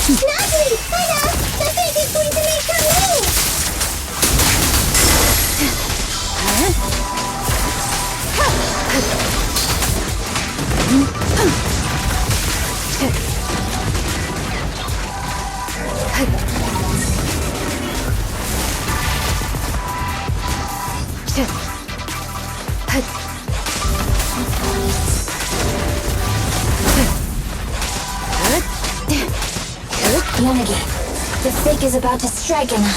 Natalie! Anna! The thing is going to make her move! Yanagi, the fake is about to strike, Anna.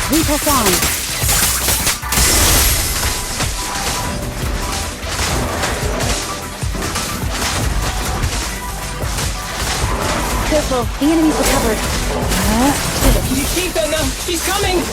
We press on. Careful, the enemy's recovered. Chief, Anna! She's coming!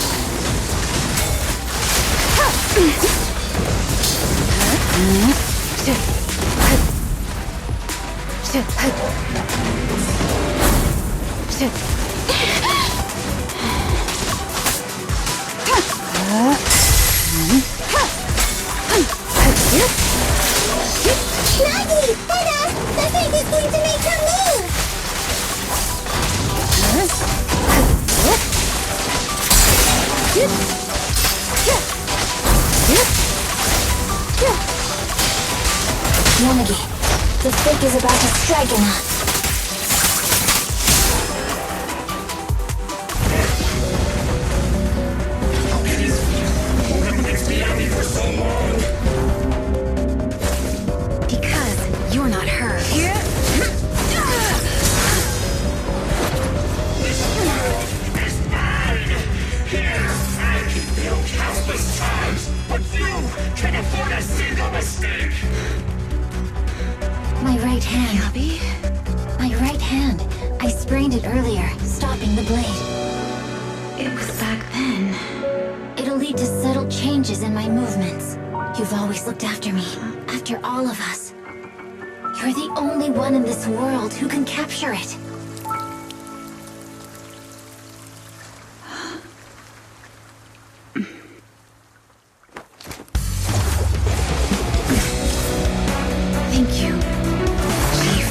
Natalie! Anna! The thing is going to make her move! Yanagi, the fake is about to strike, Anna. Because you're not her. Countless times, but you can afford a single mistake! My right hand. Abby? My right hand. I sprained it earlier, stopping the blade. It was back then. It'll lead to subtle changes in my movements. You've always looked after me, after all of us. You're the only one in this world who can capture it. Thank you, Chief.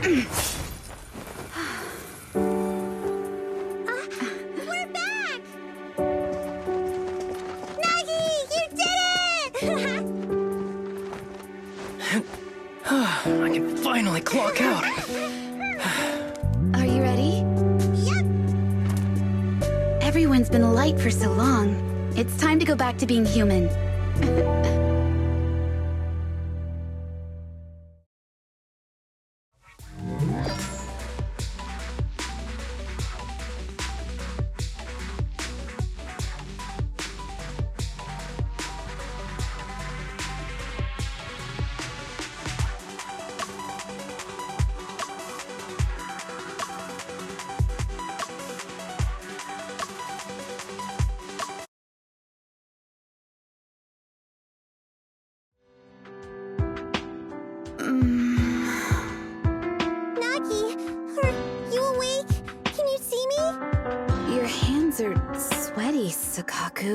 We're back! Nagi, you did it! I can finally clock out. Are you ready? Yep. Everyone's been light for so long. It's time to go back to being human. Nagi, are you awake? Can you see me? Your hands are sweaty, Sukaku.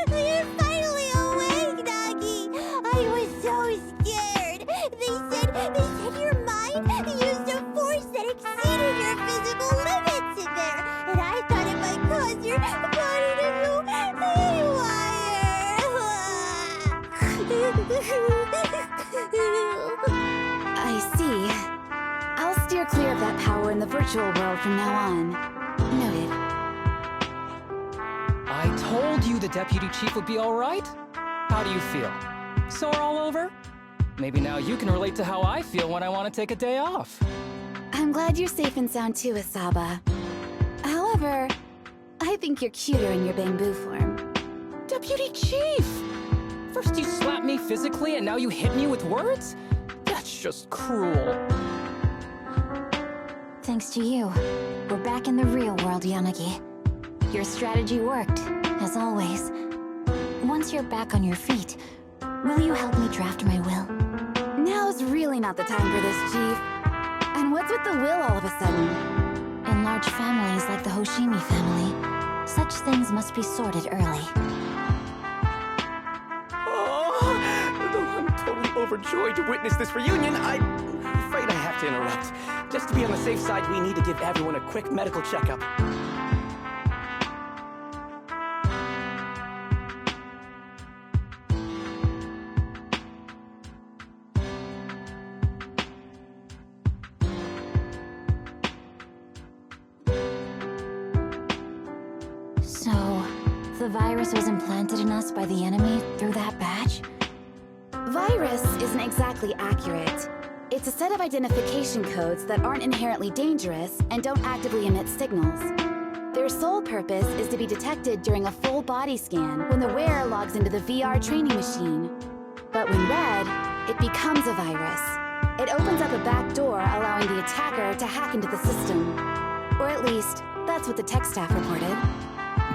You're finally awake, Nagi! I was so scared! They said your mind used a force that exceeded your physical limits in there! And I thought it might cause your body to go haywire! I see. I'll steer clear of that power in the virtual world from now on. Noted. I told you the Deputy Chief would be alright. How do you feel? Sore all over? Maybe now you can relate to how I feel when I want to take a day off. I'm glad you're safe and sound too, Asaba. However, I think you're cuter in your bamboo form. Deputy Chief! First you slap me physically and now you hit me with words? That's just cruel. Thanks to you, we're back in the real world, Yanagi. Your strategy worked, as always. Once you're back on your feet, will you help me draft my will? Now's really not the time for this, Chief. And what's with the will all of a sudden? In large families like the Hoshimi family, such things must be sorted early. Oh, though I'm totally overjoyed to witness this reunion, I'm afraid I have to interrupt. Just to be on the safe side, we need to give everyone a quick medical checkup. So, the virus was implanted in us by the enemy through that badge? Virus isn't exactly accurate. It's a set of identification codes that aren't inherently dangerous and don't actively emit signals. Their sole purpose is to be detected during a full body scan when the wearer logs into the VR training machine. But when read, it becomes a virus. It opens up a back door, allowing the attacker to hack into the system. Or at least, that's what the tech staff reported.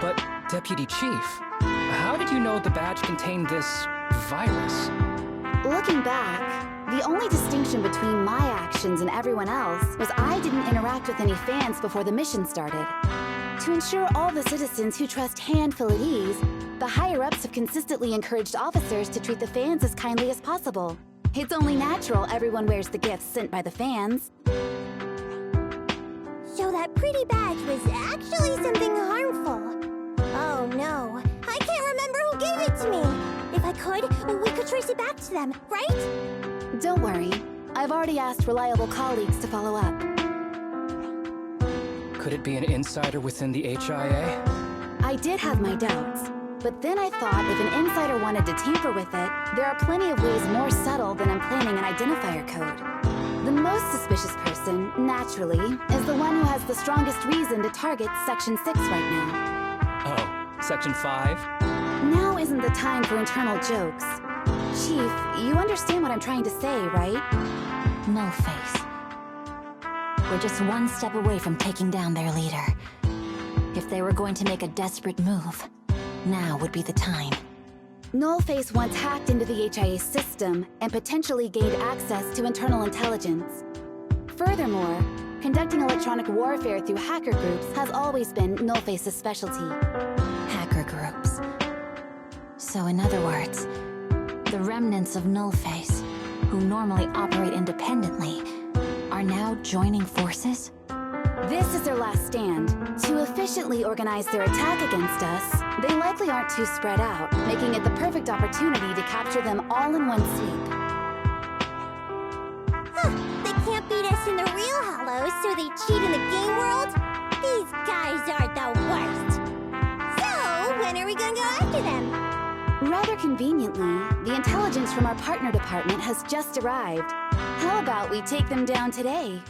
But, Deputy Chief, how did you know the badge contained this virus? Looking back, the only distinction between my actions and everyone else was I didn't interact with any fans before the mission started. To ensure all the citizens who trust Han feel at ease, the higher-ups have consistently encouraged officers to treat the fans as kindly as possible. It's only natural everyone wears the gifts sent by the fans. So that pretty badge was actually something harmful. Oh no, I can't remember who gave it to me. If I could, we could trace it back to them, right? Don't worry. I've already asked reliable colleagues to follow up. Could it be an insider within the HIA? I did have my doubts, but then I thought if an insider wanted to tamper with it, there are plenty of ways more subtle than implanting an identifier code. The most suspicious person, naturally, is the one who has the strongest reason to target Section 6 right now. Oh, Section 5? Now isn't the time for internal jokes. Chief, you understand what I'm trying to say, right? No face. We're just one step away from taking down their leader. If they were going to make a desperate move, now would be the time. Nullface once hacked into the HIA system and potentially gained access to internal intelligence. Furthermore, conducting electronic warfare through hacker groups has always been Nullface's specialty. Hacker groups. So in other words, the remnants of Nullface who normally operate independently, are now joining forces? This is their last stand. To efficiently organize their attack against us, they likely aren't too spread out, making it the perfect opportunity to capture them all in one sweep. Huh, they can't beat us in the real Hollows, so they cheat in the game world? These guys are the worst. So, when are we gonna go after them? Rather conveniently, the intelligence from our partner department has just arrived. How about we take them down today?